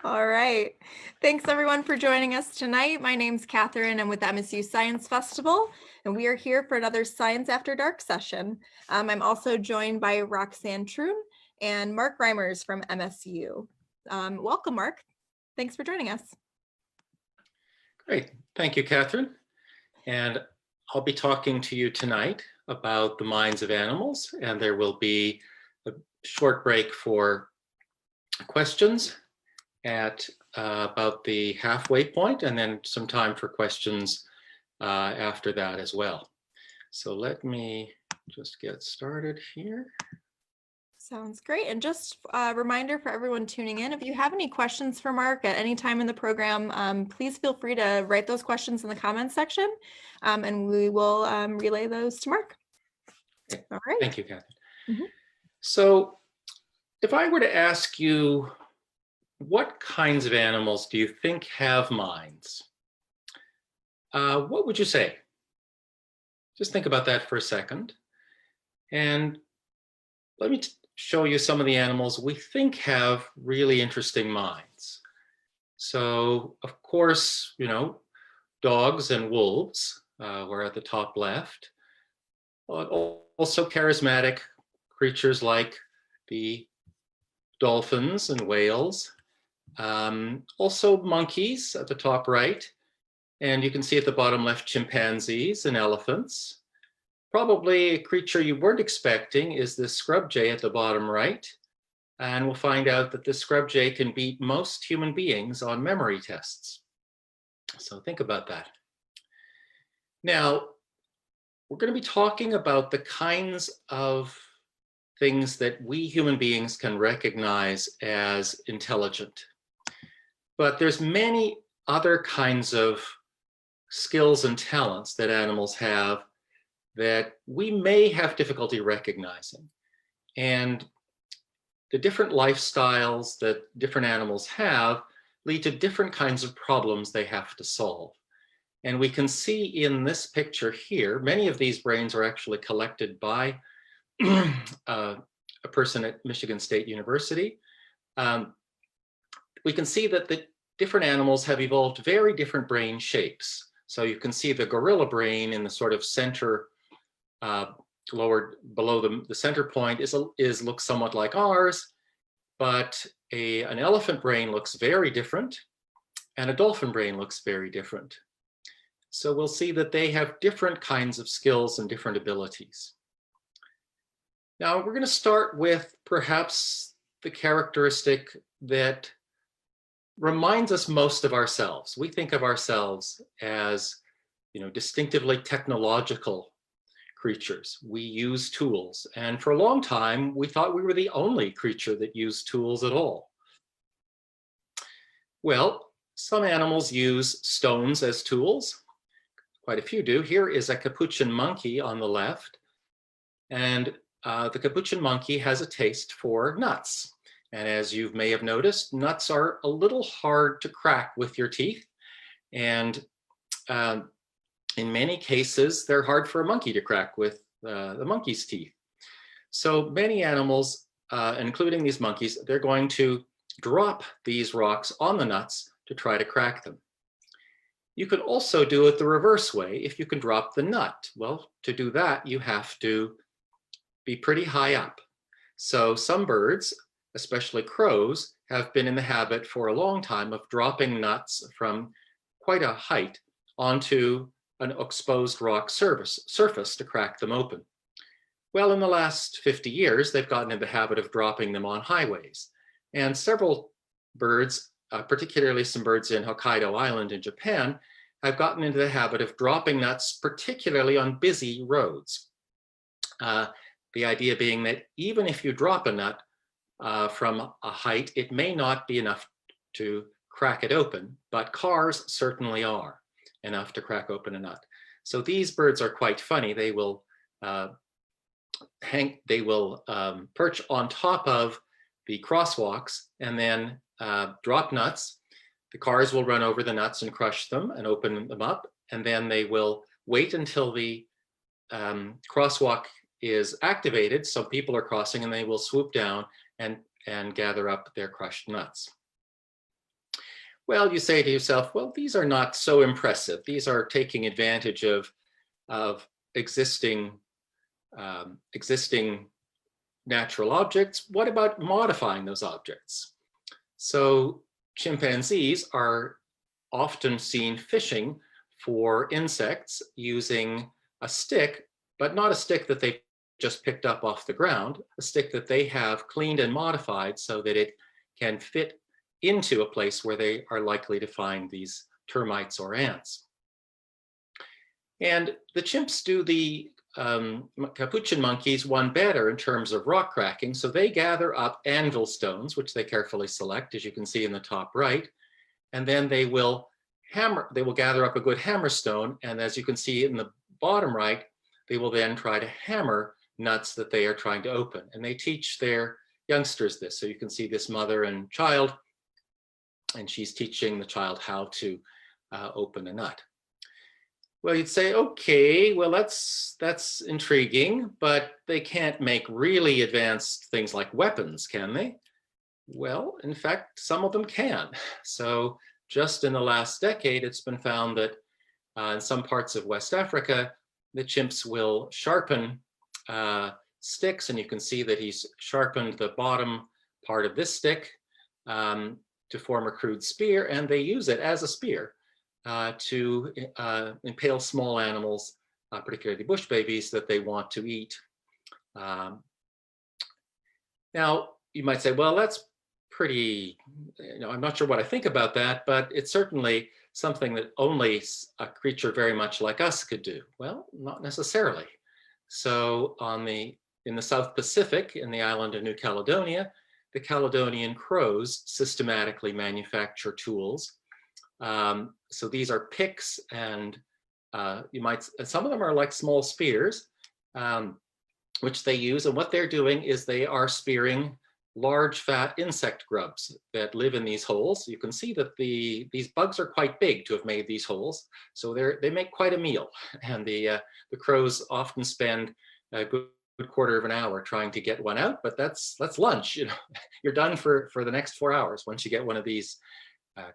All right. Thanks everyone for joining us tonight. My name's Catherine. I'm with MSU Science Festival, and we are here for another Science After Dark session. I'm also joined by Roxanne Troon and Mark Reimers from MSU. Welcome, Mark. Thanks for joining us. Great. Thank you, Catherine. And I'll be talking to you tonight about the minds of animals, and there will be a short break for questions at about the halfway point, and then some time for questions after that as well. So let me just get started here. Sounds great. And just a reminder for everyone tuning in, if you have any questions for Mark at any time in the program, please feel free to write those questions in the comments section, and we will relay those to Mark. Okay. All right. Thank you, Catherine. So if I were to ask you, what kinds of animals do you think have minds? What would you say? Just think about that for a second. And let me show you some of the animals we think have really interesting minds. So, of course, dogs and wolves were at the top left. Also charismatic creatures like the dolphins and whales. Also monkeys at the top right. And you can see at the bottom left, chimpanzees and elephants. Probably a creature you weren't expecting is the scrub jay at the bottom right. And we'll find out that the scrub jay can beat most human beings on memory tests. So think about that. Now, we're going to be talking about the kinds of things that we human beings can recognize as intelligent. But there's many other kinds of skills and talents that animals have that we may have difficulty recognizing. And the different lifestyles that different animals have lead to different kinds of problems they have to solve. And we can see in this picture here, many of these brains are actually collected by a person at Michigan State University. We can see that the different animals have evolved very different brain shapes. So you can see the gorilla brain in the sort of center, lower below the center point looks somewhat like ours, but an elephant brain looks very different, and a dolphin brain looks very different. So we'll see that they have different kinds of skills and different abilities. Now we're going to start with perhaps the characteristic that reminds us most of ourselves. We think of ourselves as, distinctively technological creatures. We use tools. And for a long time, we thought we were the only creature that used tools at all. Well, some animals use stones as tools. Quite a few do. Here is a capuchin monkey on the left. And the capuchin monkey has a taste for nuts. And as you may have noticed, nuts are a little hard to crack with your teeth. And in many cases, they're hard for a monkey to crack with the monkey's teeth. So many animals, including these monkeys, they're going to drop these rocks on the nuts to try to crack them. You could also do it the reverse way if you can drop the nut. Well, to do that, you have to be pretty high up. So some birds, especially crows, have been in the habit for a long time of dropping nuts from quite a height onto an exposed rock surface to crack them open. Well, in the last 50 years, they've gotten in the habit of dropping them on highways. And several birds, particularly some birds in Hokkaido Island in Japan, have gotten into the habit of dropping nuts, particularly on busy roads. The idea being that even if you drop a nut from a height, it may not be enough to crack it open, but cars certainly are enough to crack open a nut. So these birds are quite funny. They will perch on top of the crosswalks and then drop nuts. The cars will run over the nuts and crush them and open them up. And then they will wait until the crosswalk is activated, so people are crossing, and they will swoop down and gather up their crushed nuts. Well, you say to yourself, well, these are not so impressive. These are taking advantage of existing existing natural objects. What about modifying those objects? So chimpanzees are often seen fishing for insects using a stick, but not a stick that they just picked up off the ground, a stick that they have cleaned and modified so that it can fit into a place where they are likely to find these termites or ants. And the chimps do the capuchin monkeys one better in terms of rock cracking. So they gather up anvil stones, which they carefully select, as you can see in the top right, and then they will gather up a good hammer stone, and as you can see in the bottom right, they will then try to hammer nuts that they are trying to open. And they teach their youngsters this. So you can see this mother and child, and she's teaching the child how to open a nut. Well, you'd say, okay, well, that's intriguing, but they can't make really advanced things like weapons, can they? Well, in fact, some of them can. So just in the last decade, it's been found that in some parts of West Africa, the chimps will sharpen sticks, and you can see that he's sharpened the bottom part of this stick to form a crude spear, and they use it as a spear to impale small animals, particularly bush babies, that they want to eat. Now, you might say, well, that's pretty, I'm not sure what I think about that, but it's certainly something that only a creature very much like us could do. Well, not necessarily. So in the South Pacific, in the island of New Caledonia, the Caledonian crows systematically manufacture tools. So these are picks, and some of them are like small spears, which they use. And what they're doing is they are spearing large fat insect grubs that live in these holes. You can see that these bugs are quite big to have made these holes. So they make quite a meal. And the crows often spend a good quarter of an hour trying to get one out, but that's lunch. You're done for the next 4 hours once you get one of these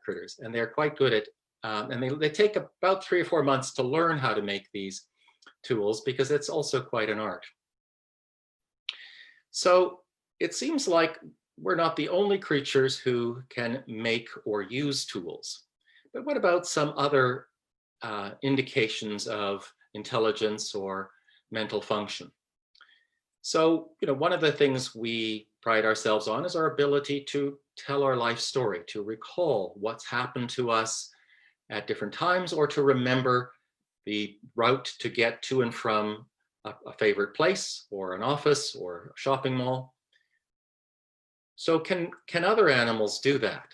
critters. And they're quite good at, and they take about 3 or 4 months to learn how to make these tools, because it's also quite an art. So it seems like we're not the only creatures who can make or use tools. But what about some other indications of intelligence or mental function? So, one of the things we pride ourselves on is our ability to tell our life story, to recall what's happened to us at different times, or to remember the route to get to and from a favorite place or an office or a shopping mall. So can other animals do that?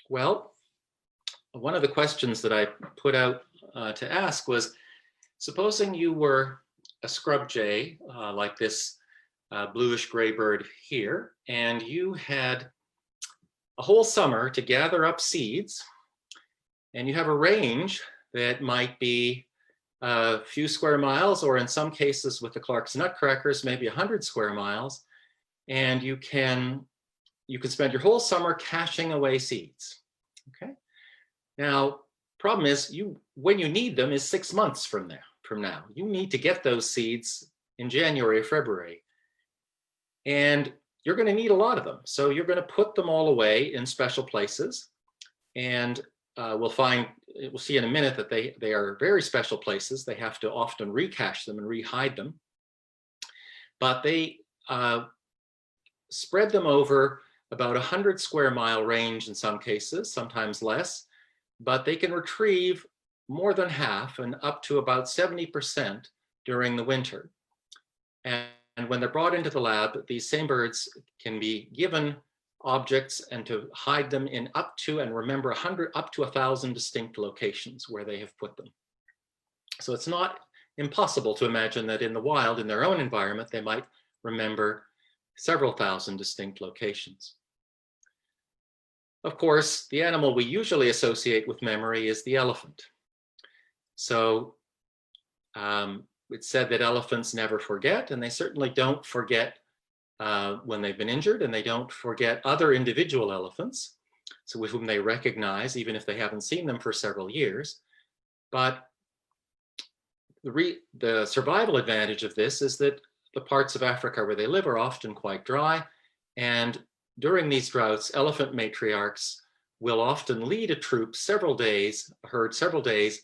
Well, one of the questions that I put out to ask was, supposing you were a scrub jay, like this bluish gray bird here, and you had a whole summer to gather up seeds, and you have a range that might be a few square miles, or in some cases with the Clark's nutcrackers, maybe 100 square miles, and you can spend your whole summer caching away seeds. Okay. Now, problem is, when you need them is 6 months from now. You need to get those seeds in January or February, and you're going to need a lot of them. So you're going to put them all away in special places, and we'll see in a minute that they are very special places. They have to often recache them and rehide them, but they spread them over about 100 square mile range in some cases, sometimes less, but they can retrieve more than half and up to about 70% during the winter. And when they're brought into the lab, these same birds can be given objects and to hide them in up to, and remember, 100 up to 1,000 distinct locations where they have put them. So it's not impossible to imagine that in the wild, in their own environment, they might remember several thousand distinct locations. Of course, the animal we usually associate with memory is the elephant. So it's said that elephants never forget, and they certainly don't forget when they've been injured, and they don't forget other individual elephants. so with whom they recognize, even if they haven't seen them for several years. But the survival advantage of this is that the parts of Africa where they live are often quite dry. And during these droughts, elephant matriarchs will often lead a troop several days, a herd several days,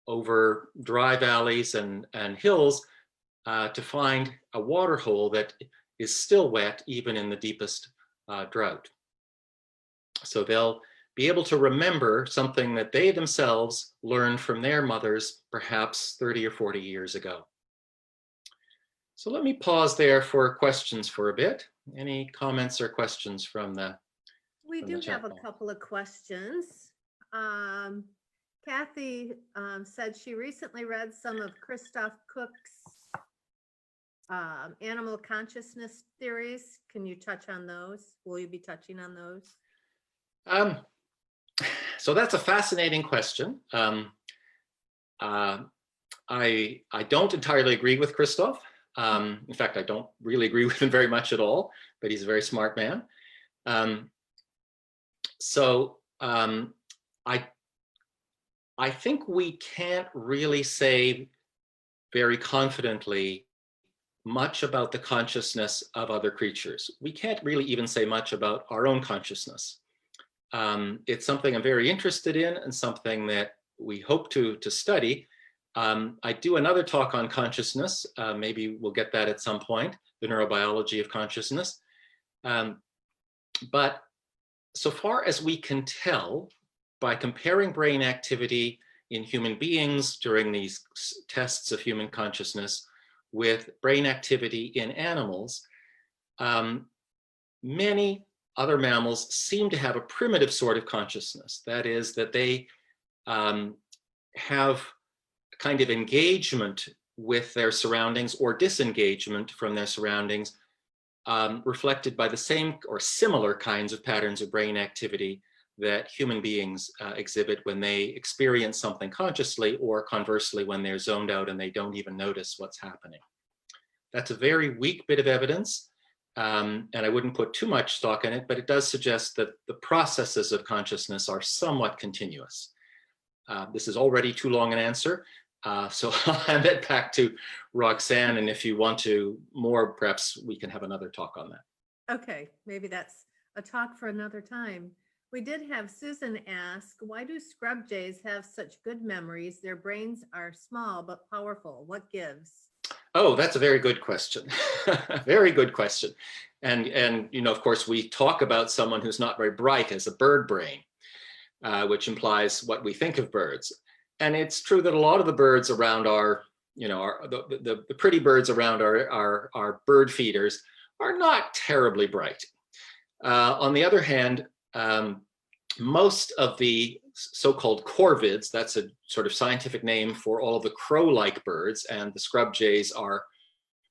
over dry valleys and hills to find a water hole that is still wet even in the deepest drought. So they'll be able to remember something that they themselves learned from their mothers perhaps 30 or 40 years ago. So let me pause there for questions for a bit. Any comments or questions from the We from the do chat have a box? couple of questions. Kathy said she recently read some of Christoph Cook's animal consciousness theories. Can you touch on those? Will you be touching on those? So that's a fascinating question. I don't entirely agree with Christoph. In fact, I don't really agree with him very much at all, but he's a very smart man. I think we can't really say very confidently much about the consciousness of other creatures. We can't really even say much about our own consciousness. It's something I'm very interested in and something that we hope to study. I do another talk on consciousness. Maybe we'll get that at some point, the neurobiology of consciousness. But so far as we can tell, by comparing brain activity in human beings during these tests of human consciousness with brain activity in animals, many other mammals seem to have a primitive sort of consciousness. That is, that they have a kind of engagement with their surroundings or disengagement from their surroundings, reflected by the same or similar kinds of patterns of brain activity that human beings exhibit when they experience something consciously, or conversely, when they're zoned out and they don't even notice what's happening. That's a very weak bit of evidence, and I wouldn't put too much stock in it, but it does suggest that the processes of consciousness are somewhat continuous. This is already too long an answer, so I'll hand it back to Roxanne, and if you want to more, perhaps we can have another talk on that. Okay, maybe that's a talk for another time. We did have Susan ask, why do scrub jays have such good memories? Their brains are small but powerful. What gives? Oh, that's a very good question. Very good question. And you know, of course, we talk about someone who's not very bright as a bird brain, which implies what we think of birds. And it's true that a lot of the birds around our, you know, the pretty birds around our bird feeders are not terribly bright. On the other hand, most of the so-called corvids, that's a sort of scientific name for all of the crow-like birds, and the scrub jays are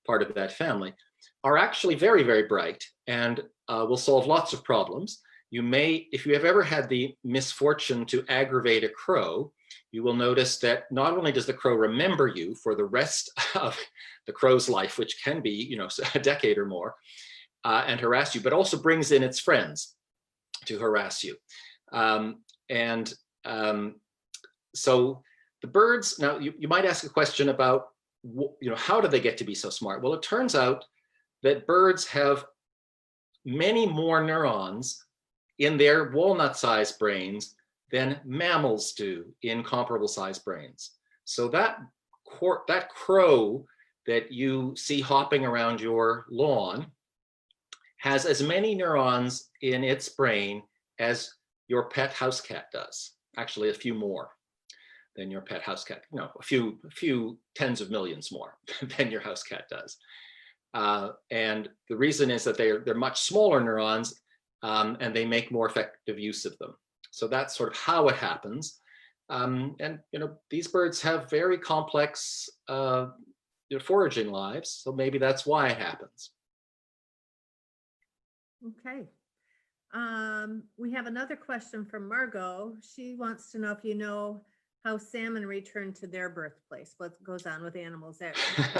part of that family, are actually very, very bright and will solve lots of problems. You may, if you have ever had the misfortune to aggravate a crow, you will notice that not only does the crow remember you for the rest of the crow's life, which can be, you know, a decade or more, and harass you, but also brings in its friends to harass you. So the birds, now you might ask a question about, you know, how do they get to be so smart? Well, it turns out that birds have many more neurons in their walnut-sized brains than mammals do in comparable-sized brains. So that crow that you see hopping around your lawn has as many neurons in its brain as your pet house cat does. Actually, a few more than your pet house cat. No, a few tens of millions more than your house cat does. And the reason is that they're much smaller neurons, and they make more effective use of them. So that's sort of how it happens. And you know, these birds have very complex foraging lives, so maybe that's why it happens. Okay. We have another question from Margot. She wants to know if you know how salmon return to their birthplace. What goes on with animals that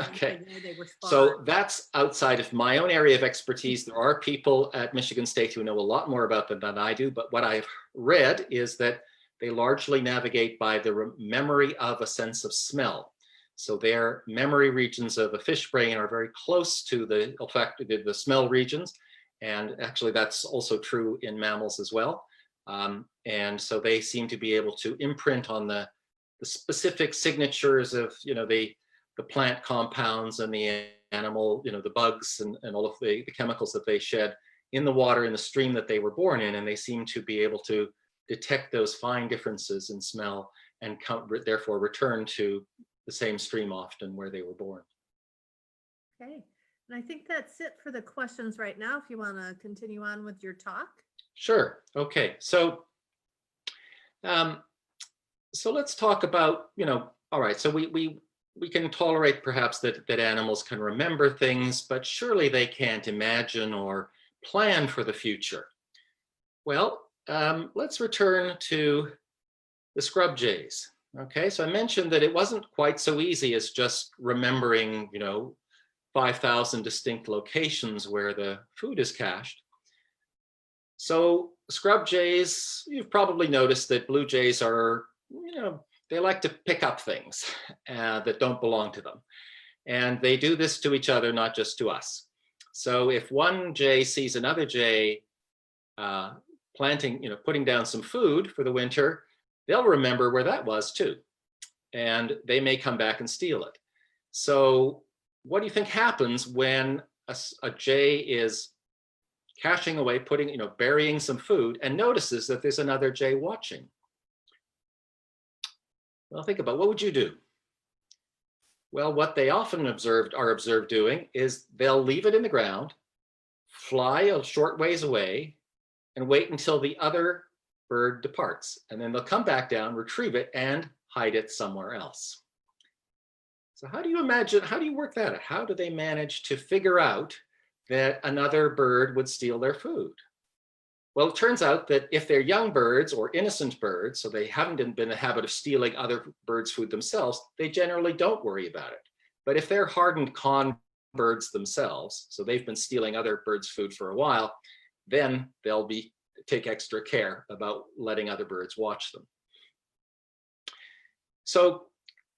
Okay. they were spawned. So that's outside of my own area of expertise. There are people at Michigan State who know a lot more about them than I do, but what I've read is that they largely navigate by the memory of a sense of smell. So their memory regions of a fish brain are very close to the olfactory, the smell regions. And actually that's also true in mammals as well. And so they seem to be able to imprint on the specific signatures of, the plant compounds and the animal, the bugs and all of the chemicals that they shed in the water in the stream that they were born in. And they seem to be able to detect those fine differences in smell and therefore return to the same stream often where they were born. Okay. And I think that's it for the questions right now. If you want to continue on with your talk. Sure. Okay. So let's talk about, all right. So we can tolerate perhaps that animals can remember things, but surely they can't imagine or plan for the future. Well, let's return to the scrub jays. Okay, so I mentioned that it wasn't quite so easy as just remembering, 5,000 distinct locations where the food is cached. So scrub jays, you've probably noticed that blue jays are, they like to pick up things that don't belong to them. And they do this to each other, not just to us. So if one jay sees another jay putting down some food for the winter, they'll remember where that was too. And they may come back and steal it. So what do you think happens when a jay is caching away, burying some food and notices that there's another jay watching? Well, think about what would you do? Well, what they often are observed doing is they'll leave it in the ground, fly a short ways away, and wait until the other bird departs. And then they'll come back down, retrieve it, and hide it somewhere else. So how do you work that out? How do they manage to figure out that another bird would steal their food? Well, it turns out that if they're young birds or innocent birds, so they haven't been in the habit of stealing other birds' food themselves, they generally don't worry about it. But if they're hardened con birds themselves, so they've been stealing other birds' food for a while, then they'll take extra care about letting other birds watch them. So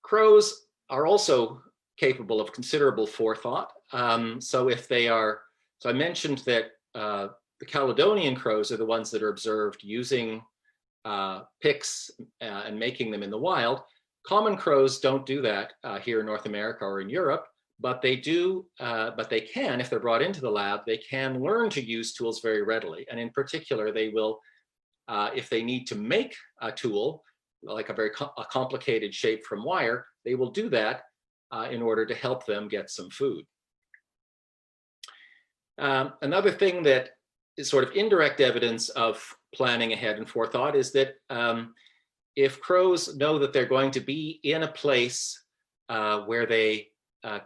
crows are also capable of considerable forethought. So I mentioned that the Caledonian crows are the ones that are observed using picks and making them in the wild. Common crows don't do that here in North America or in Europe, but they can, if they're brought into the lab, they can learn to use tools very readily. And in particular, they will, if they need to make a tool, like a complicated shape from wire, they will do that in order to help them get some food. Another thing that is sort of indirect evidence of planning ahead and forethought is that if crows know that they're going to be in a place where they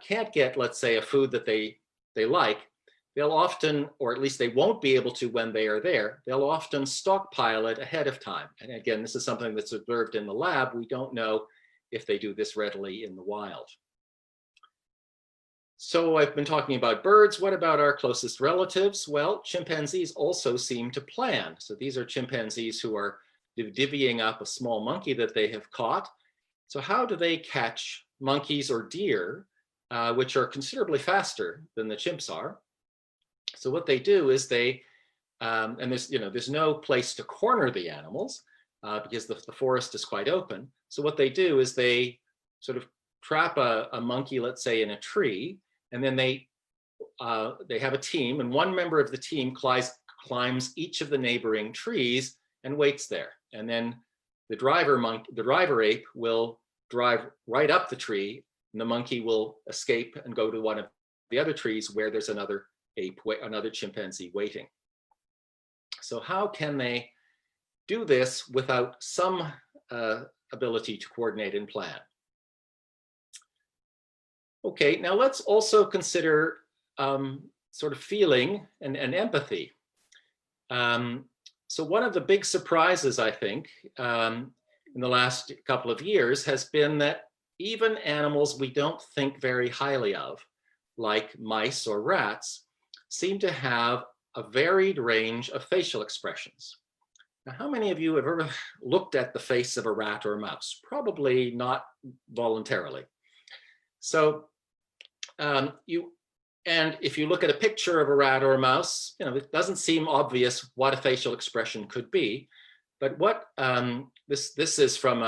can't get, let's say, a food that they like, they'll often, or at least they won't be able to when they are there, they'll often stockpile it ahead of time. And again, this is something that's observed in the lab. We don't know if they do this readily in the wild. So I've been talking about birds. What about our closest relatives? Well, chimpanzees also seem to plan. So these are chimpanzees who are divvying up a small monkey that they have caught. So how do they catch monkeys or deer, which are considerably faster than the chimps are? So what they do is and there's no place to corner the animals because the forest is quite open. So what they do is they sort of trap a monkey, let's say, in a tree, and then they have a team, and one member of the team climbs each of the neighboring trees and waits there. And then the driver ape will drive right up the tree, and the monkey will escape and go to one of the other trees where there's another chimpanzee waiting. So how can they do this without some ability to coordinate and plan? Okay, now let's also consider sort of feeling and empathy. So one of the big surprises, I think, in the last couple of years has been that even animals we don't think very highly of, like mice or rats, seem to have a varied range of facial expressions. Now, how many of you have ever looked at the face of a rat or a mouse? Probably not voluntarily. So if you look at a picture of a rat or a mouse, it doesn't seem obvious what a facial expression could be. But what this is from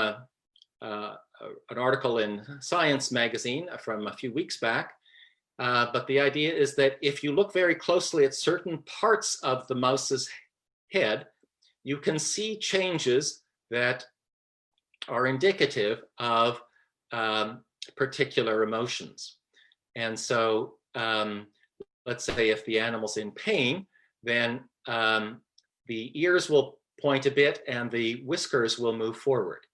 an article in Science magazine from a few weeks back. But the idea is that if you look very closely at certain parts of the mouse's head, you can see changes that are indicative of particular emotions. And so let's say if the animal's in pain, then the ears will point a bit and the whiskers will move forward.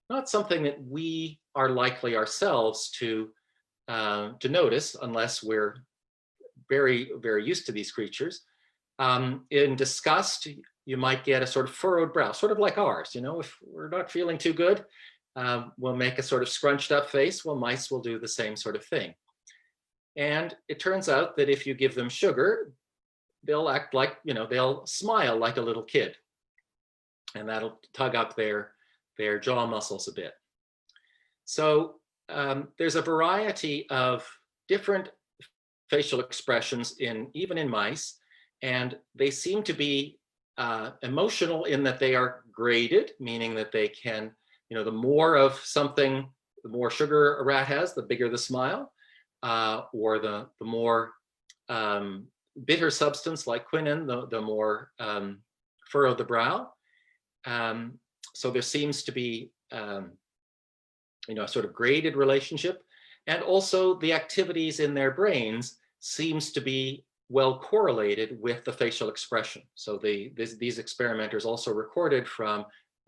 Not something that we are likely ourselves to notice unless we're very, very used to these creatures. In disgust, you might get a sort of furrowed brow, sort of like ours. If we're not feeling too good, we'll make a sort of scrunched up face. Well, mice will do the same sort of thing. And it turns out that if you give them sugar, they'll act like, they'll smile like a little kid. And that'll tug up their jaw muscles a bit. So there's a variety of different facial expressions even in mice, and they seem to be emotional in that they are graded, meaning that they can, the more of something, the more sugar a rat has, the bigger the smile, or the more bitter substance like quinine, the more furrowed the brow. So there seems to be a sort of graded relationship, and also the activities in their brains seems to be well correlated with the facial expression. So these experimenters also recorded from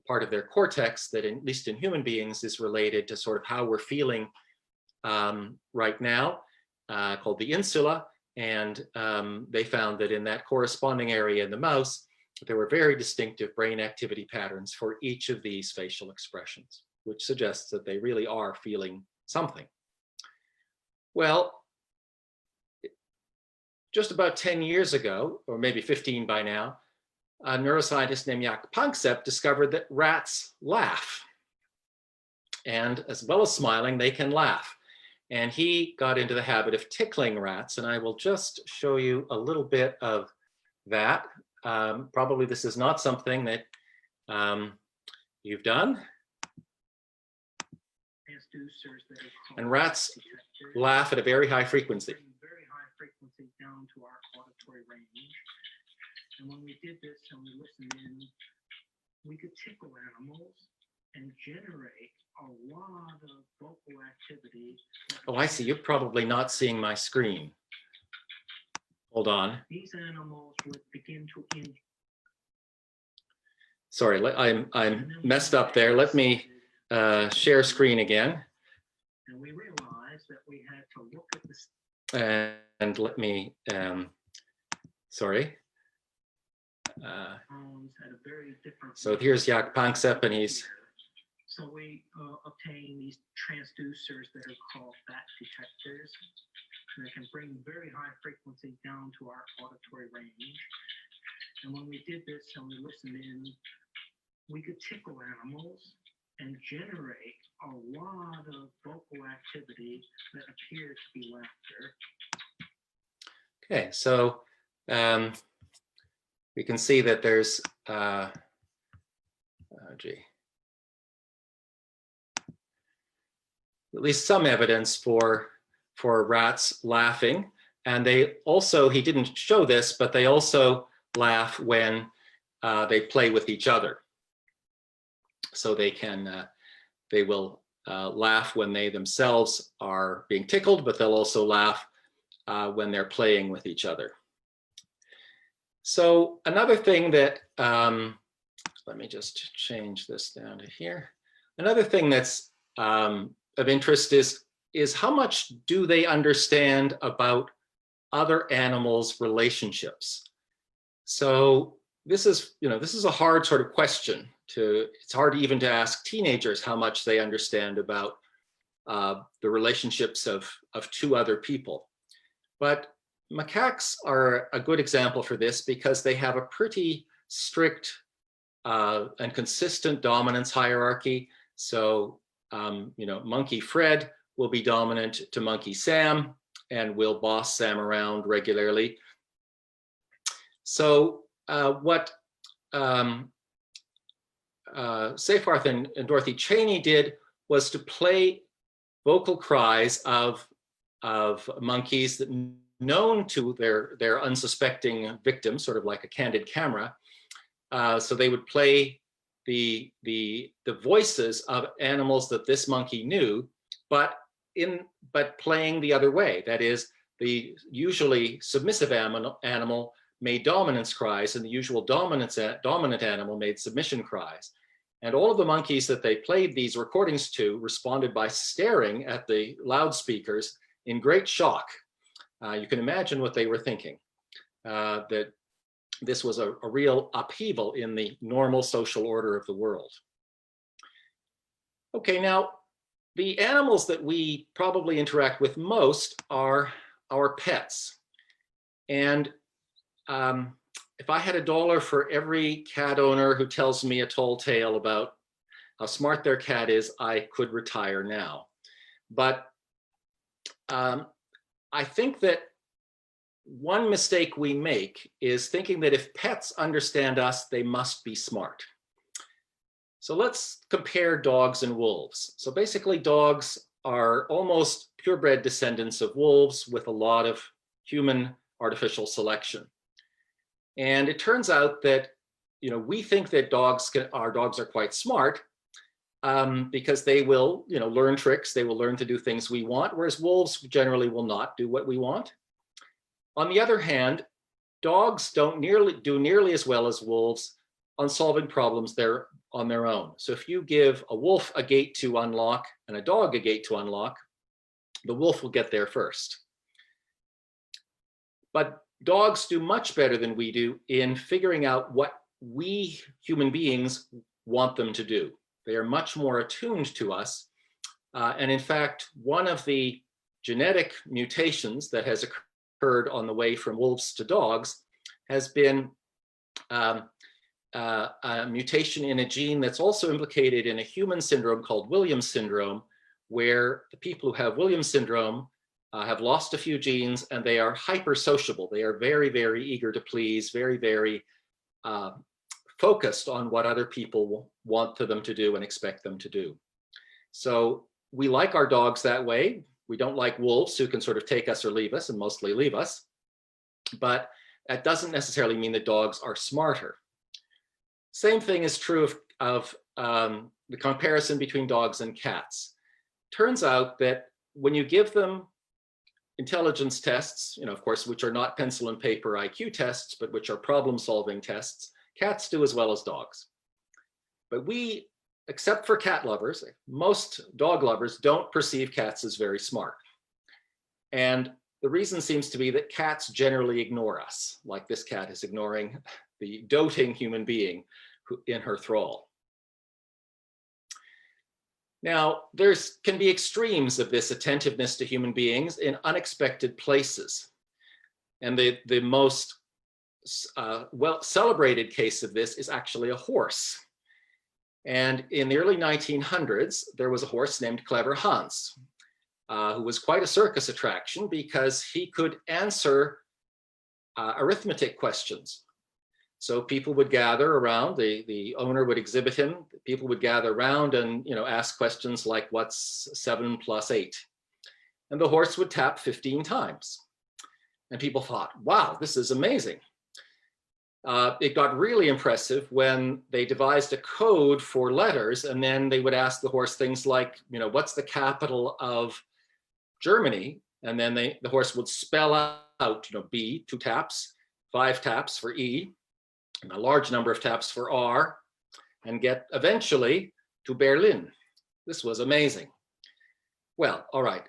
part of their cortex that, at least in human beings, is related to sort of how we're feeling right now, called the insula. And they found that in that corresponding area in the mouse, there were very distinctive brain activity patterns for each of these facial expressions, which suggests that they really are feeling something. Well, just about 10 years ago, or maybe 15 by now, a neuroscientist named Jaak Panksepp discovered that rats laugh. And as well as smiling, they can laugh. And he got into the habit of tickling rats. And I will just show you a little bit of that. Probably this is not something that you've done. And rats laugh at a very high frequency. Very high frequency down to our auditory range. And when we did this and we listened in, we could tickle animals and generate a lot of vocal activity. Oh, I see. You're probably not seeing my screen. Hold on. These animals would begin to Sorry, I'm messed up there. Let me share screen again. And we realized that we had to look at this. And let me, sorry. So here's Jaak Panksepp, and he's. So we obtain these transducers that are called fat detectors. And they can bring very high frequency down to our auditory range. And when we did this and we listened in, we could tickle animals and generate a lot of vocal activity that appeared to be laughter. Okay, so we can see that there's, at least some evidence for rats laughing. And they also, he didn't show this, but they also laugh when they play with each other. So they will laugh when they themselves are being tickled, but they'll also laugh when they're playing with each other. So another thing that, let me just change this down to here. Another thing that's of interest is how much do they understand about other animals' relationships? So this is a hard sort of question it's hard even to ask teenagers how much they understand about the relationships of two other people. But macaques are a good example for this because they have a pretty strict and consistent dominance hierarchy. So, Monkey Fred will be dominant to Monkey Sam and will boss Sam around regularly. So what Seyfarth and Dorothy Cheney did was to play vocal cries of monkeys that known to their unsuspecting victims, sort of like a candid camera. So they would play the voices of animals that this monkey knew, but playing the other way. That is, the usually submissive animal made dominance cries, and the usual dominant animal made submission cries. And all of the monkeys that they played these recordings to responded by staring at the loudspeakers in great shock. You can imagine what they were thinking, that this was a real upheaval in the normal social order of the world. Okay, now the animals that we probably interact with most are our pets. And if I had $1 for every cat owner who tells me a tall tale about how smart their cat is, I could retire now. But I think that one mistake we make is thinking that if pets understand us, they must be smart. So let's compare dogs and wolves. So basically, dogs are almost purebred descendants of wolves with a lot of human artificial selection. And it turns out that, we think that our dogs are quite smart because they will, learn tricks. They will learn to do things we want, whereas wolves generally will not do what we want. On the other hand, dogs don't do nearly as well as wolves on solving problems they're on their own. So if you give a wolf a gate to unlock and a dog a gate to unlock, the wolf will get there first. But dogs do much better than we do in figuring out what we human beings want them to do. They are much more attuned to us. And in fact, one of the genetic mutations that has occurred on the way from wolves to dogs has been a mutation in a gene that's also implicated in a human syndrome called Williams syndrome, where the people who have Williams syndrome have lost a few genes and they are hyper sociable. They are very, very eager to please, very, very focused on what other people want them to do and expect them to do. So we like our dogs that way. We don't like wolves who can sort of take us or leave us, and mostly leave us. But that doesn't necessarily mean that dogs are smarter. Same thing is true of the comparison between dogs and cats. Turns out that when you give them intelligence tests, of course, which are not pencil and paper IQ tests, but which are problem-solving tests, cats do as well as dogs. But we, except for cat lovers, most dog lovers don't perceive cats as very smart. And the reason seems to be that cats generally ignore us, like this cat is ignoring the doting human being in her thrall. Now, there can be extremes of this attentiveness to human beings in unexpected places. And the most well celebrated case of this is actually a horse. And in the early 1900s, there was a horse named Clever Hans, who was quite a circus attraction because he could answer arithmetic questions. So people would gather around, the owner would exhibit him, people would gather around and ask questions like, what's 7 + 8? And the horse would tap 15 times. And people thought, wow, this is amazing. It got really impressive when they devised a code for letters, and then they would ask the horse things like, what's the capital of Germany? And then the horse would spell out, B, 2 taps, 5 taps for E, and a large number of taps for R, and get eventually to Berlin. This was amazing. Well, all right.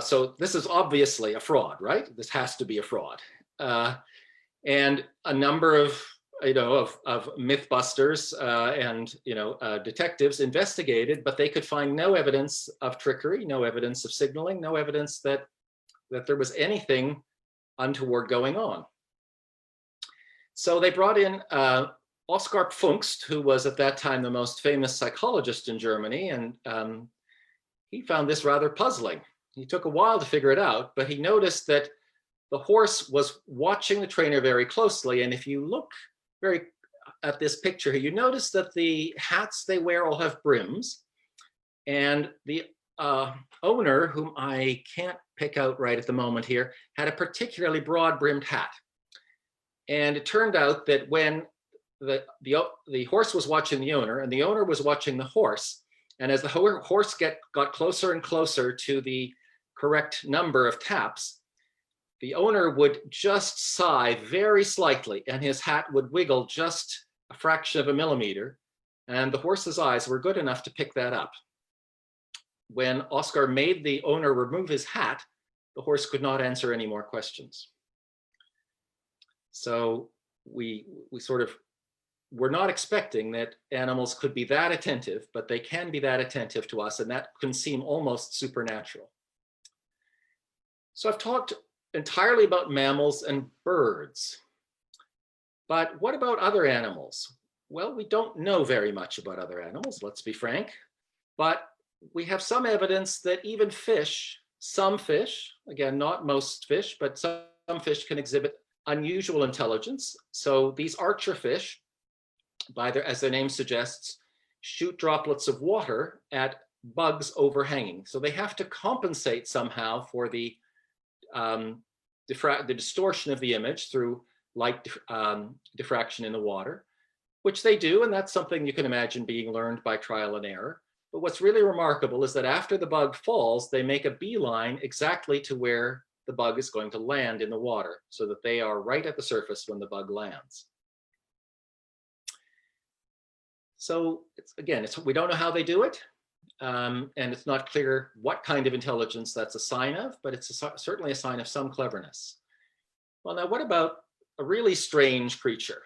So this is obviously a fraud, right? This has to be a fraud. And a number of of Mythbusters and detectives investigated, but they could find no evidence of trickery, no evidence of signaling, no evidence that there was anything untoward going on. So they brought in Oskar Pfungst, who was at that time the most famous psychologist in Germany, and he found this rather puzzling. He took a while to figure it out, but he noticed that the horse was watching the trainer very closely. And if you look very at this picture here, you notice that the hats they wear all have brims, and the owner, whom I can't pick out right at the moment here, had a particularly broad brimmed hat. And it turned out that when the horse was watching the owner and the owner was watching the horse, and as the horse got closer and closer to the correct number of taps, the owner would just sigh very slightly and his hat would wiggle just a fraction of a millimeter, and the horse's eyes were good enough to pick that up. When Oskar made the owner remove his hat, the horse could not answer any more questions. So we sort of were not expecting that animals could be that attentive, but they can be that attentive to us, and that can seem almost supernatural. So I've talked entirely about mammals and birds. But what about other animals? Well, we don't know very much about other animals, let's be frank, but we have some evidence that even fish, some fish, again, not most fish, but some fish can exhibit unusual intelligence. So these archer fish, as their name suggests, shoot droplets of water at bugs overhanging. So they have to compensate somehow for the distortion of the image through light diffraction in the water, which they do, and that's something you can imagine being learned by trial and error. But what's really remarkable is that after the bug falls, they make a beeline exactly to where the bug is going to land in the water, so that they are right at the surface when the bug lands. So we don't know how they do it, and it's not clear what kind of intelligence that's a sign of, but it's certainly a sign of some cleverness. Well, now what about a really strange creature?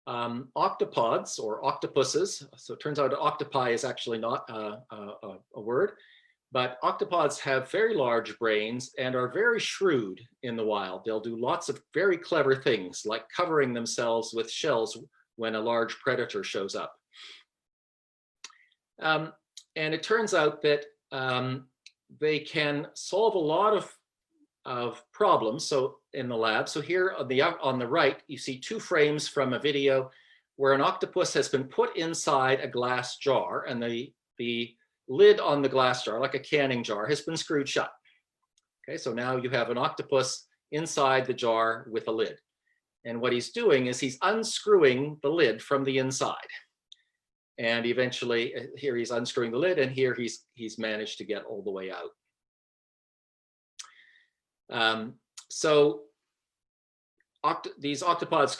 Octopods or octopuses. So it turns out octopi is actually not a word, but octopods have very large brains and are very shrewd in the wild. They'll do lots of very clever things, like covering themselves with shells when a large predator shows up. And it turns out that they can solve a lot of problems. So in the lab, so here on the right, you see two frames from a video where an octopus has been put inside a glass jar, and the lid on the glass jar, like a canning jar, has been screwed shut. Okay, so now you have an octopus inside the jar with a lid. And what he's doing is he's unscrewing the lid from the inside. And eventually here he's unscrewing the lid, and here he's managed to get all the way out. So these octopods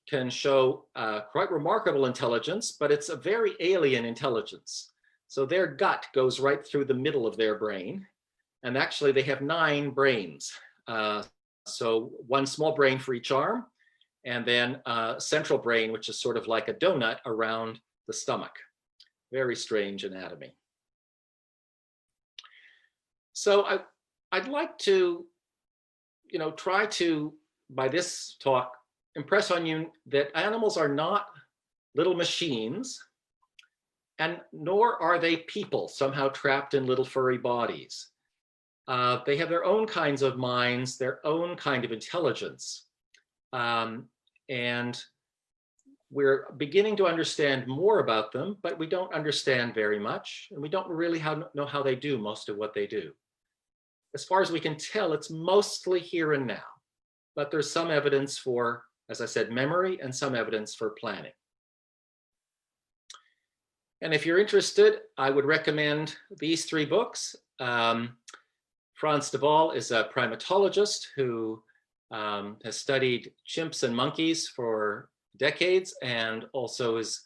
can show quite remarkable intelligence, but it's a very alien intelligence. So their gut goes right through the middle of their brain, and actually they have 9 brains. So one small brain for each arm, and then a central brain, which is sort of like a donut around the stomach. Very strange anatomy. So I'd like to try to, by this talk, impress on you that animals are not little machines, and nor are they people somehow trapped in little furry bodies. They have their own kinds of minds, their own kind of intelligence. And we're beginning to understand more about them, but we don't understand very much, and we don't really know how they do most of what they do. As far as we can tell, it's mostly here and now, but there's some evidence for, as I said, memory, and some evidence for planning. And if you're interested, I would recommend these 3 books. Frans de Waal is a primatologist who has studied chimps and monkeys for decades, and also has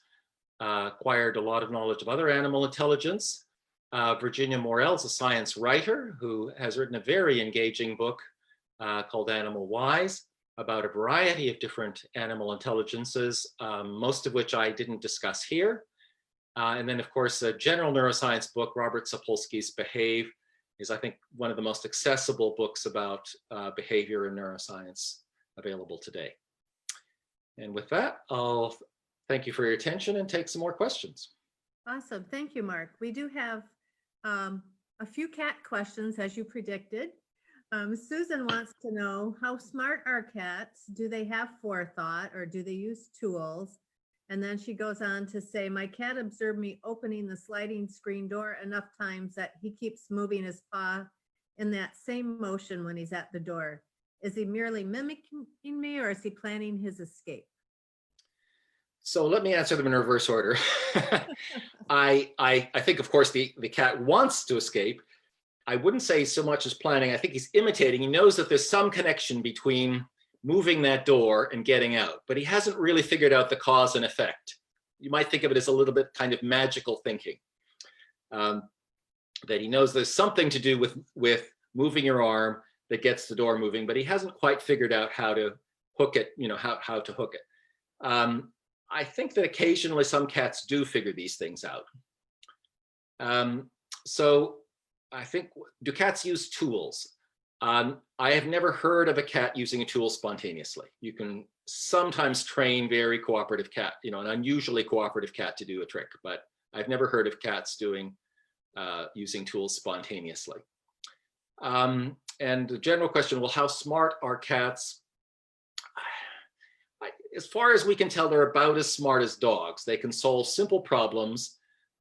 acquired a lot of knowledge of other animal intelligence. Virginia Morell is a science writer who has written a very engaging book called Animal Wise. about a variety of different animal intelligences, most of which I didn't discuss here. And then, of course, a general neuroscience book, Robert Sapolsky's Behave, is, I think, one of the most accessible books about behavior and neuroscience available today. And with that, I'll thank you for your attention and take some more questions. Awesome. Thank you, Mark. We do have a few cat questions, as you predicted. Susan wants to know, how smart are cats? Do they have forethought, or do they use tools? And then she goes on to say, my cat observed me opening the sliding screen door enough times that he keeps moving his paw in that same motion when he's at the door. Is he merely mimicking me, or is he planning his escape? So let me answer them in reverse order. I think, of course, the cat wants to escape. I wouldn't say so much as planning. I think he's imitating. He knows that there's some connection between moving that door and getting out, but he hasn't really figured out the cause and effect. You might think of it as a little bit kind of magical thinking, that he knows there's something to do with moving your arm that gets the door moving, but he hasn't quite figured out how to hook it, how to hook it. I think that occasionally some cats do figure these things out. So I think, do cats use tools? I have never heard of a cat using a tool spontaneously. You can sometimes train very cooperative cat, an unusually cooperative cat to do a trick, but I've never heard of cats using tools spontaneously. And the general question, well, how smart are cats? As far as we can tell, they're about as smart as dogs. They can solve simple problems.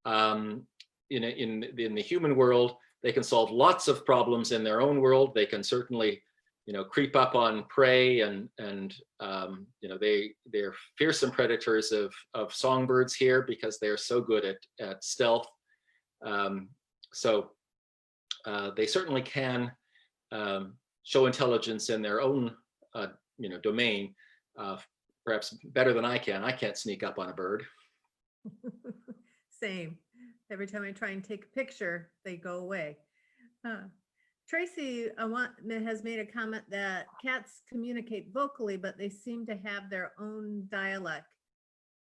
In the human world, they can solve lots of problems in their own world. They can certainly, creep up on prey, and they're fearsome predators of songbirds here because they're so good at stealth. So they certainly can show intelligence in their own domain. Perhaps better than I can. I can't sneak up on a bird. Same. Every time I try and take a picture, they go away. Tracy has made a comment that cats communicate vocally, but they seem to have their own dialect.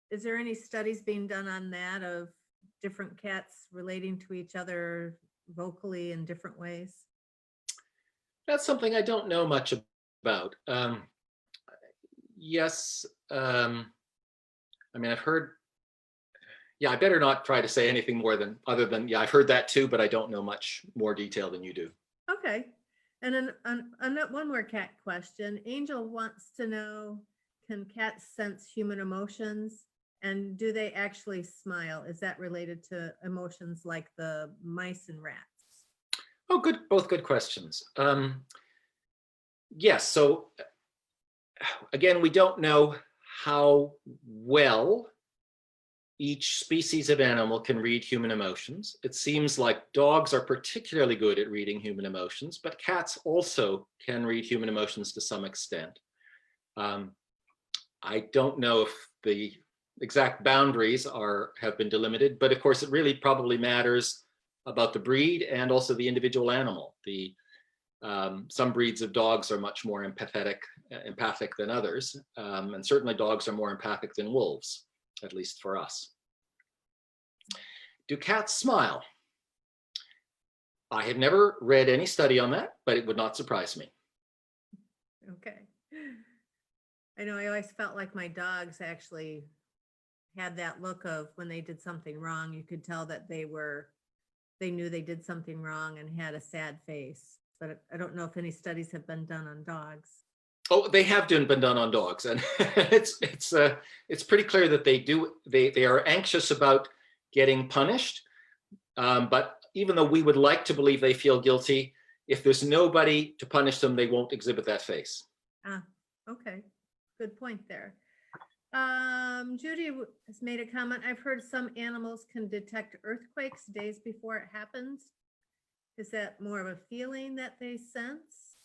Is there any studies being done on that, of different cats relating to each other vocally in different ways? That's something I don't know much about. Yes, I've heard, I better not try to say anything more other than, I've heard that too, but I don't know much more detail than you do. Okay. And then one more cat question. Angel wants to know, can cats sense human emotions, and do they actually smile? Is that related to emotions like the mice and rats? Oh, good. Both good questions. Yes. So again, we don't know how well each species of animal can read human emotions. It seems like dogs are particularly good at reading human emotions, but cats also can read human emotions to some extent. I don't know if the exact boundaries have been delimited, but of course it really probably matters about the breed and also the individual animal. Some breeds of dogs are much more empathic than others, and certainly dogs are more empathic than wolves, at least for us. Do cats smile? I have never read any study on that, but it would not surprise me. Okay. I know I always felt like my dogs actually had that look of, when they did something wrong, you could tell that they knew they did something wrong and had a sad face. But I don't know if any studies have been done on dogs. Oh, they have been done on dogs, and it's pretty clear that they are anxious about getting punished. But even though we would like to believe they feel guilty, if there's nobody to punish them, they won't exhibit that face. Okay, good point there. Judy has made a comment. I've heard some animals can detect earthquakes days before it happens. Is that more of a feeling that they sense?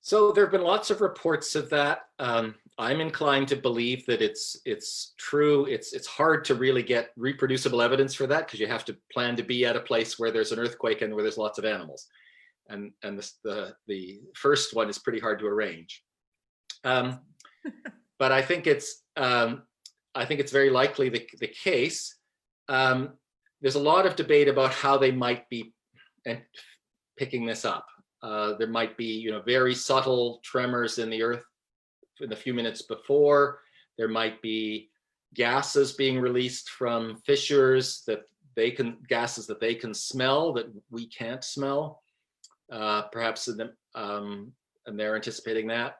So there have been lots of reports of that. I'm inclined to believe that it's true. It's hard to really get reproducible evidence for that, because you have to plan to be at a place where there's an earthquake and where there's lots of animals. and the first one is pretty hard to arrange. But I think it's very likely the case. There's a lot of debate about how they might be picking this up. There might be, very subtle tremors in the earth in the few minutes before. There might be gases being released from fissures gases that they can smell that we can't smell. Perhaps and they're anticipating that.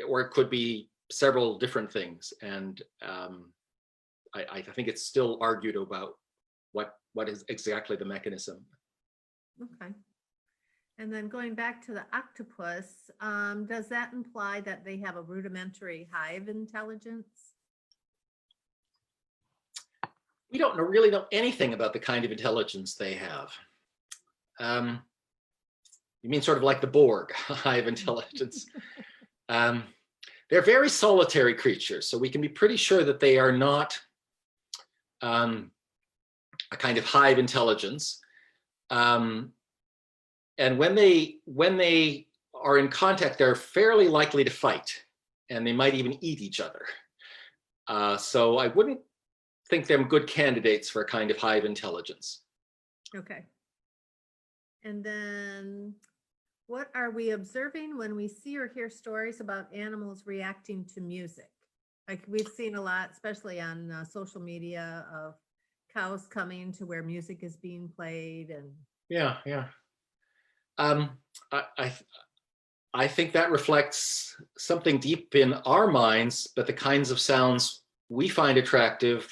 Or it could be several different things. And I think it's still argued about what is exactly the mechanism. Okay. And then going back to the octopus, does that imply that they have a rudimentary hive intelligence? We don't really know anything about the kind of intelligence they have. You mean sort of like the Borg, hive intelligence? They're very solitary creatures, so we can be pretty sure that they are not a kind of hive intelligence. And when they are in contact, they're fairly likely to fight, and they might even eat each other. So I wouldn't think them good candidates for a kind of hive intelligence. Okay. And then what are we observing when we see or hear stories about animals reacting to music? Like we've seen a lot, especially on social media, of cows coming to where music is being played. And yeah. I think that reflects something deep in our minds, that the kinds of sounds we find attractive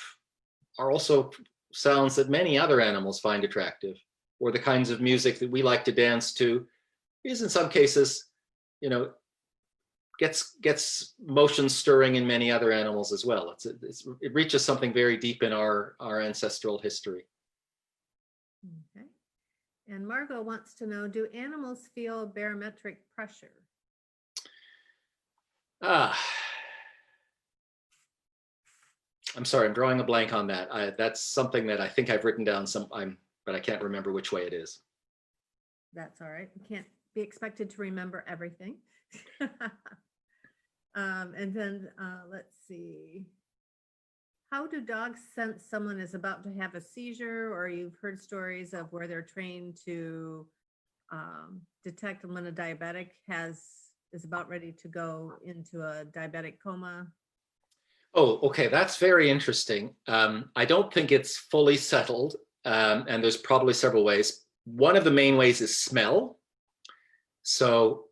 are also sounds that many other animals find attractive, or the kinds of music that we like to dance to is in some cases, gets motion stirring in many other animals as well. It reaches something very deep in our ancestral history. okay. And Margot wants to know, do animals feel barometric pressure? I'm sorry, I'm drawing a blank on that. That's something that I think I've written down but I can't remember which way it is. That's all right. We can't be expected to remember everything. And then let's see. How do dogs sense someone is about to have a seizure, or you've heard stories of where they're trained to detect when a diabetic is about ready to go into a diabetic coma? Oh, okay, that's very interesting. I don't think it's fully settled, and there's probably several ways. One of the main ways is smell. So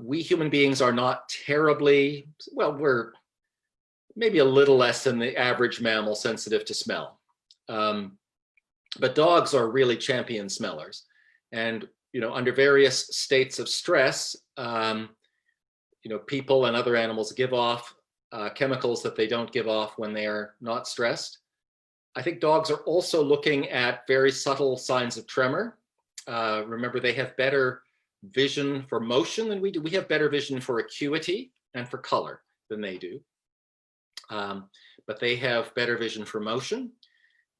we human beings are not terribly, we're maybe a little less than the average mammal sensitive to smell. But dogs are really champion smellers. And, under various states of stress, people and other animals give off chemicals that they don't give off when they are not stressed. I think dogs are also looking at very subtle signs of tremor. Remember, they have better vision for motion than we do. We have better vision for acuity and for color than they do. But they have better vision for motion.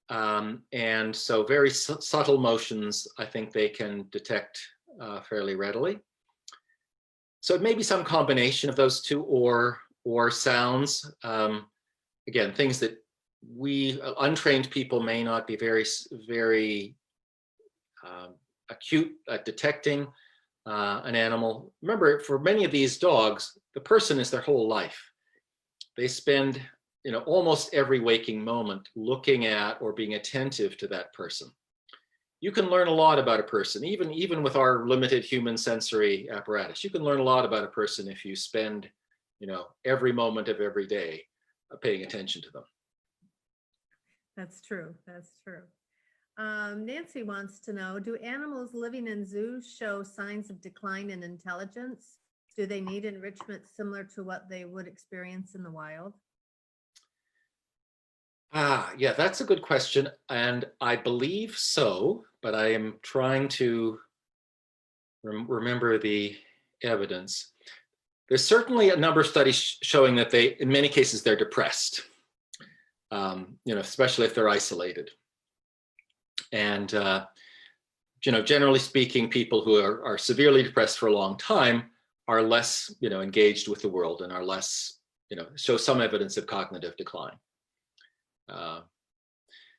And so very subtle motions, I think they can detect fairly readily. So it may be some combination of those two, or sounds. Again, things that we untrained people may not be very acute at detecting an animal. Remember, for many of these dogs, the person is their whole life. They spend almost every waking moment looking at or being attentive to that person. You can learn a lot about a person, even with our limited human sensory apparatus. You can learn a lot about a person if you spend every moment of every day paying attention to them. That's true. That's true. Nancy wants to know, do animals living in zoos show signs of decline in intelligence? Do they need enrichment similar to what they would experience in the wild? Yeah, that's a good question. And I believe so, but I am trying to remember the evidence. There's certainly a number of studies showing that in many cases, they're depressed, especially if they're isolated. And generally speaking, people who are severely depressed for a long time are less, engaged with the world and are less, show some evidence of cognitive decline.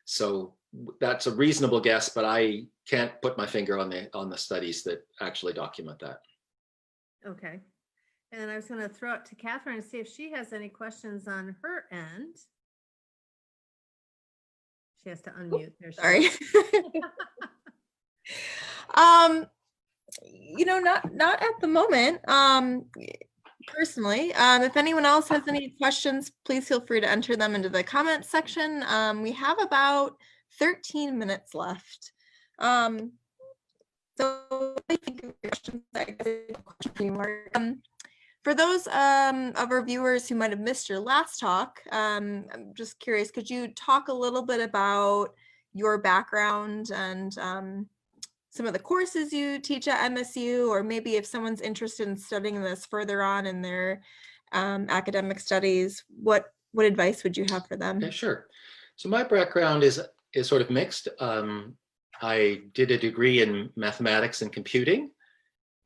So that's a reasonable guess, but I can't put my finger on the studies that actually document that. Okay. And I was going to throw it to Catherine and see if she has any questions on her end. She has to unmute. There she Sorry. is. Not at the moment. Personally, if anyone else has any questions, please feel free to enter them into the comments section. We have about 13 minutes left. So I think questions. For those of our viewers who might have missed your last talk, I'm just curious, could you talk a little bit about your background and some of the courses you teach at MSU, or maybe if someone's interested in studying this further on in their academic studies, what advice would you have for them? Okay, sure. So my background is sort of mixed. I did a degree in mathematics and computing,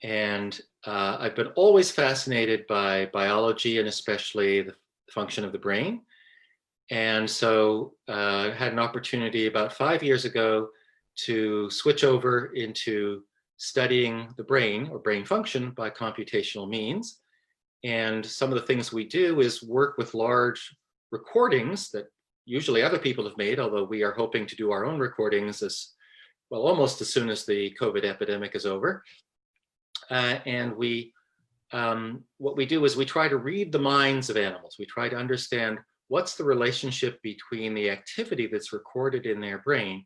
and I've been always fascinated by biology and especially the function of the brain. And so I had an opportunity about 5 years ago to switch over into studying the brain or brain function by computational means. And some of the things we do is work with large recordings that usually other people have made, although we are hoping to do our own recordings almost as soon as the COVID epidemic is over. And what we do is we try to read the minds of animals. We try to understand what's the relationship between the activity that's recorded in their brain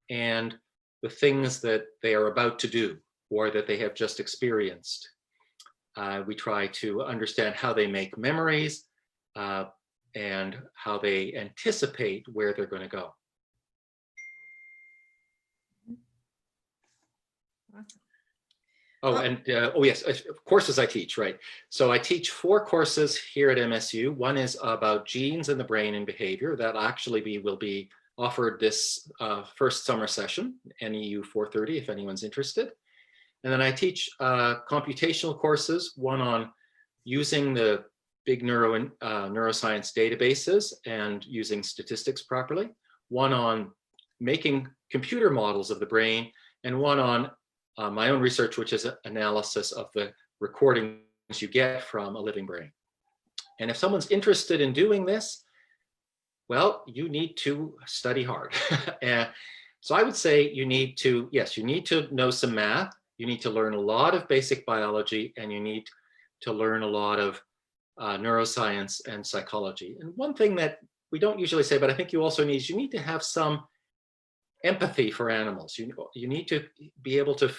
and the things that they are about to do or that they have just experienced. We try to understand how they make memories and how they anticipate where they're going to go. Oh, and yes, courses I teach, right? So I teach 4 courses here at MSU. One is about genes in the brain and behavior. That actually will be offered this first summer session, NEU 430, if anyone's interested. And then I teach computational courses, one on using the big neuroscience databases and using statistics properly, one on making computer models of the brain, and one on my own research, which is analysis of the recordings you get from a living brain. And if someone's interested in doing this, well, you need to study hard. And so I would say you need to know some math, you need to learn a lot of basic biology, and you need to learn a lot of neuroscience and psychology. And one thing that we don't usually say, but I think you also need, is you need to have some empathy for animals. You need to be able to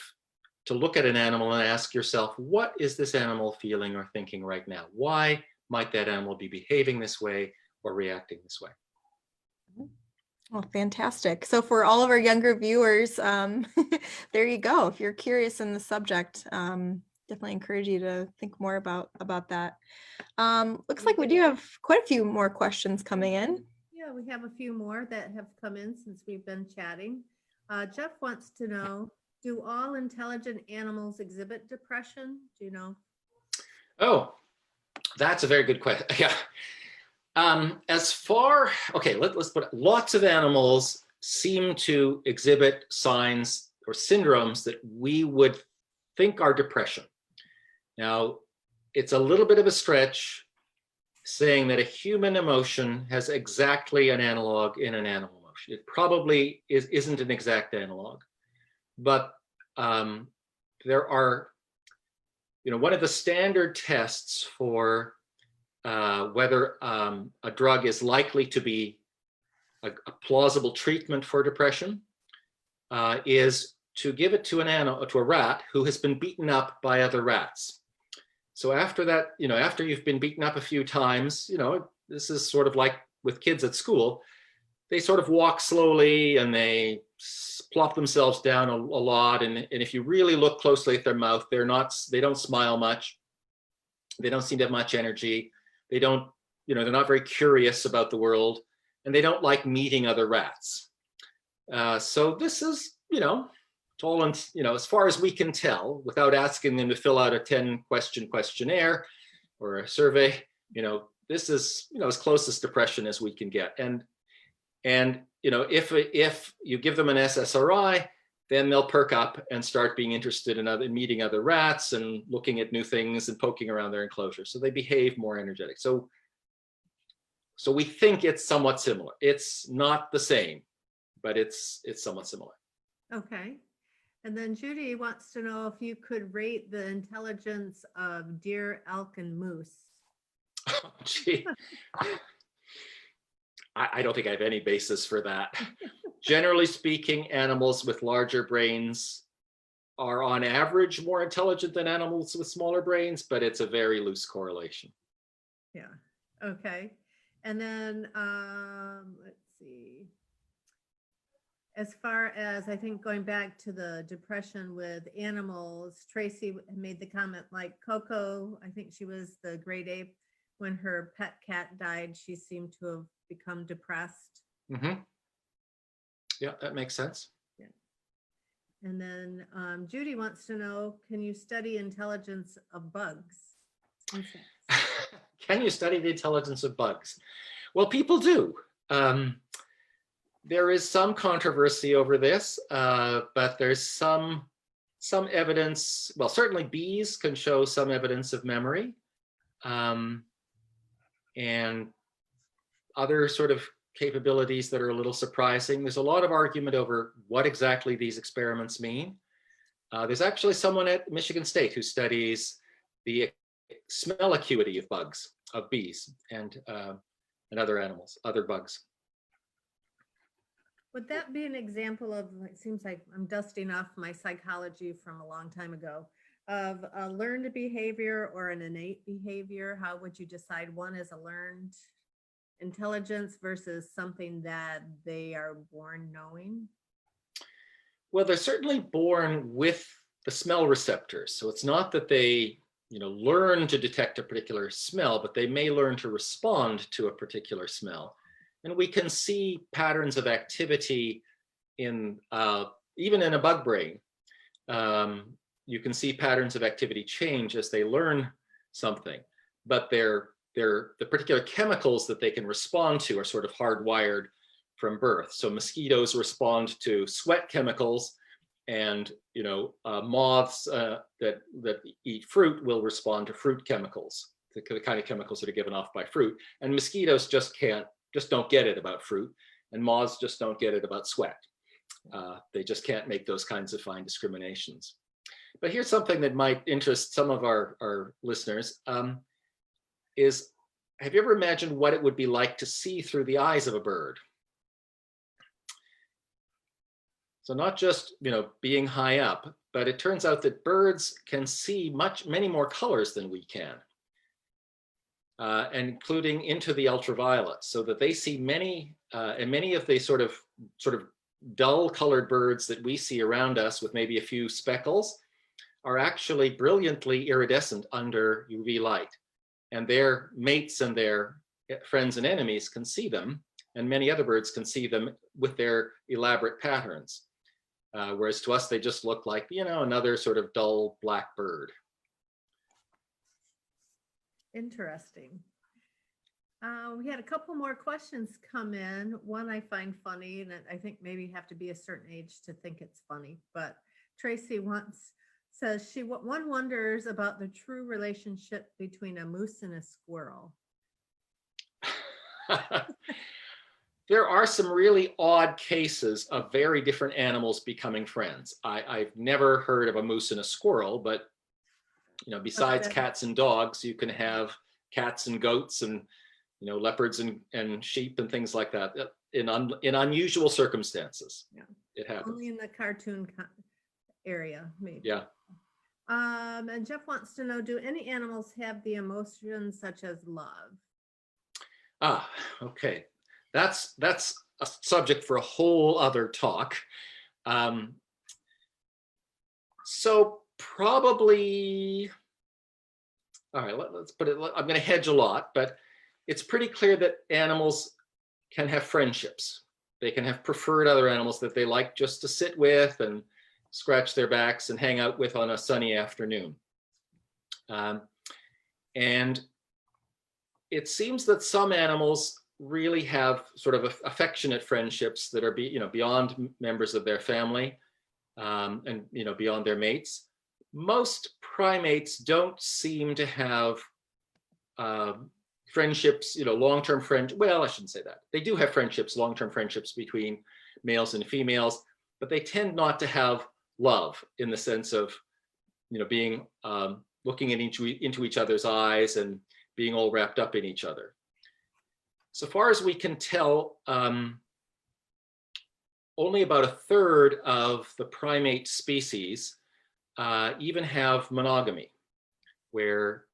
look at an animal and ask yourself, what is this animal feeling or thinking right now? Why might that animal be behaving this way or reacting this way? Well, fantastic. So for all of our younger viewers, there you go. If you're curious in the subject, definitely encourage you to think more about that. Looks like we do have quite a few more questions coming in. Yeah, we have a few more that have come in since we've been chatting. Jeff wants to know, do all intelligent animals exhibit depression? Do you know? Oh, that's a very good question. Yeah. Let's put it, lots of animals seem to exhibit signs or syndromes that we would think are depression. Now, it's a little bit of a stretch saying that a human emotion has exactly an analog in an animal emotion. It probably isn't an exact analog, but there are, one of the standard tests for whether a drug is likely to be a plausible treatment for depression is to give it to a rat who has been beaten up by other rats. So after that, after you've been beaten up a few times, this is sort of like with kids at school, they sort of walk slowly and they plop themselves down a lot. And if you really look closely at their mouth, they don't smile much. They don't seem to have much energy. They don't, they're not very curious about the world, and they don't like meeting other rats. So this is, to all, as far as we can tell, without asking them to fill out a 10-question questionnaire or a survey, this is, as close as depression as we can get. And if you give them an SSRI, then they'll perk up and start being interested in meeting other rats and looking at new things and poking around their enclosure. So they behave more energetic. So we think it's somewhat similar. It's not the same, but it's somewhat similar. Okay. And then Judy wants to know if you could rate the intelligence of deer, elk, and moose. Oh, gee. I don't think I have any basis for that. Generally speaking, animals with larger brains are on average more intelligent than animals with smaller brains, but it's a very loose correlation. Yeah. Okay. And then let's see. As far as, I think, going back to the depression with animals, Tracy made the comment like Coco, I think she was the great ape, when her pet cat died, she seemed to have become depressed. Mm-hmm. Yeah, that makes sense. Yeah. And then Judy wants to know, can you study intelligence of bugs? Can you study the intelligence of bugs? Well, people do. There is some controversy over this, but there's some evidence. Well, certainly bees can show some evidence of memory, and other sort of capabilities that are a little surprising. There's a lot of argument over what exactly these experiments mean. There's actually someone at Michigan State who studies the smell acuity of bugs, of bees, and other animals, other bugs. Would that be an example of, it seems like I'm dusting off my psychology from a long time ago, of a learned behavior or an innate behavior? How would you decide one is a learned intelligence versus something that they are born knowing? Well, they're certainly born with the smell receptors. So it's not that they, learn to detect a particular smell, but they may learn to respond to a particular smell. And we can see patterns of activity in, even in a bug brain. You can see patterns of activity change as they learn something, but the particular chemicals that they can respond to are sort of hardwired from birth. So mosquitoes respond to sweat chemicals, and moths that eat fruit will respond to fruit chemicals, the kind of chemicals that are given off by fruit. And mosquitoes just don't get it about fruit, and moths just don't get it about sweat. They just can't make those kinds of fine discriminations. But here's something that might interest some of our listeners. Is, have you ever imagined what it would be like to see through the eyes of a bird? So not just, being high up, but it turns out that birds can see many more colors than we can, including into the ultraviolet, so that they see many of the sort of dull colored birds that we see around us with maybe a few speckles are actually brilliantly iridescent under UV light. And their mates and their friends and enemies can see them, and many other birds can see them with their elaborate patterns. Whereas to us, they just look like, another sort of dull black bird. Interesting. We had a couple more questions come in. One I find funny, and I think maybe you have to be a certain age to think it's funny, but Tracy says one wonders about the true relationship between a moose and a squirrel. There are some really odd cases of very different animals becoming friends. I've never heard of a moose and a squirrel, but besides cats and dogs, you can have cats and goats and leopards and sheep and things like that in unusual circumstances. Yeah, it happens. Only in the cartoon area, maybe. Yeah. And Jeff wants to know, do any animals have the emotions such as love? Okay. That's a subject for a whole other talk. So probably, all right, let's put it, I'm going to hedge a lot, but it's pretty clear that animals can have friendships. They can have preferred other animals that they like just to sit with and scratch their backs and hang out with on a sunny afternoon. And it seems that some animals really have sort of affectionate friendships that are beyond members of their family, and beyond their mates. Most primates don't seem to have friendships, long-term well, I shouldn't say that. They do have friendships, long-term friendships between males and females, but they tend not to have love in the sense of, being looking into each other's eyes and being all wrapped up in each other. So far as we can tell, only about a third of the primate species even have monogamy, where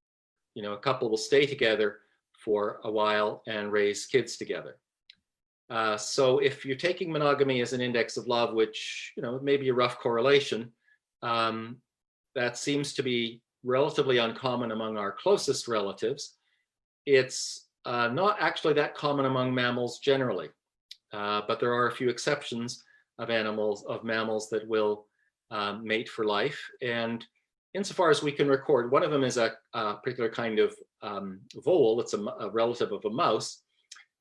a couple will stay together for a while and raise kids together. So if you're taking monogamy as an index of love, which may be a rough correlation, that seems to be relatively uncommon among our closest relatives. It's not actually that common among mammals generally, but there are a few exceptions of mammals that will mate for life. And insofar as we can record, one of them is a particular kind of vole. It's a relative of a mouse.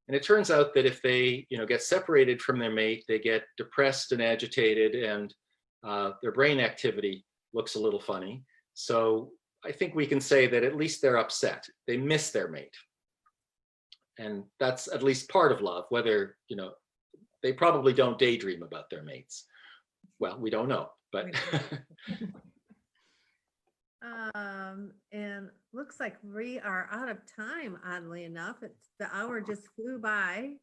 And it turns out that if they get separated from their mate, they get depressed and agitated, and their brain activity looks a little funny. So I think we can say that at least they're upset. They miss their mate. And that's at least part of love, whether, they probably don't daydream about their mates. Well, we don't know, but. And looks like we are out of time, oddly enough. The hour just flew by.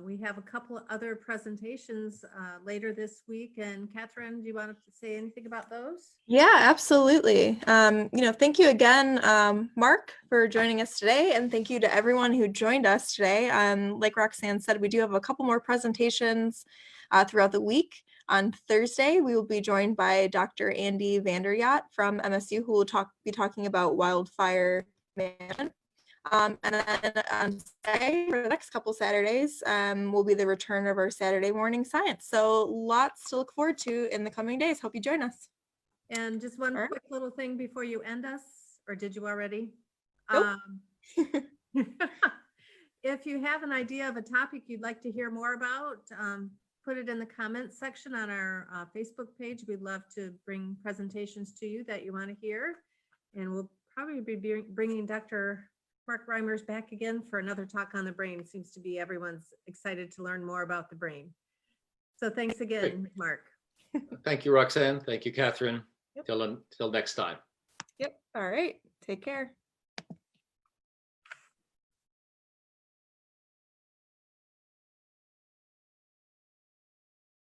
We have a couple of other presentations later this week. And Catherine, do you want to say anything about those? Yeah, absolutely. Thank you again, Mark, for joining us today. And thank you to everyone who joined us today. Like Roxanne said, we do have a couple more presentations throughout the week. On Thursday, we will be joined by Dr. Andy Vanderyacht from MSU, who will be talking about wildfire management. And then on Saturday, for the next couple Saturdays, will be the return of our Saturday morning science. So lots to look forward to in the coming days. Hope you join us. And just one All right. quick little thing before you end us, or did you already? Nope. If you have an idea of a topic you'd like to hear more about, put it in the comments section on our Facebook page. We'd love to bring presentations to you that you want to hear. And we'll probably be bringing Dr. Mark Reimers back again for another talk on the brain. Seems to be everyone's excited to learn more about the brain. So thanks again, Great. Mark. Thank you, Roxanne. Thank you, Catherine. Yep. Till next time. Yep. All right. Take care.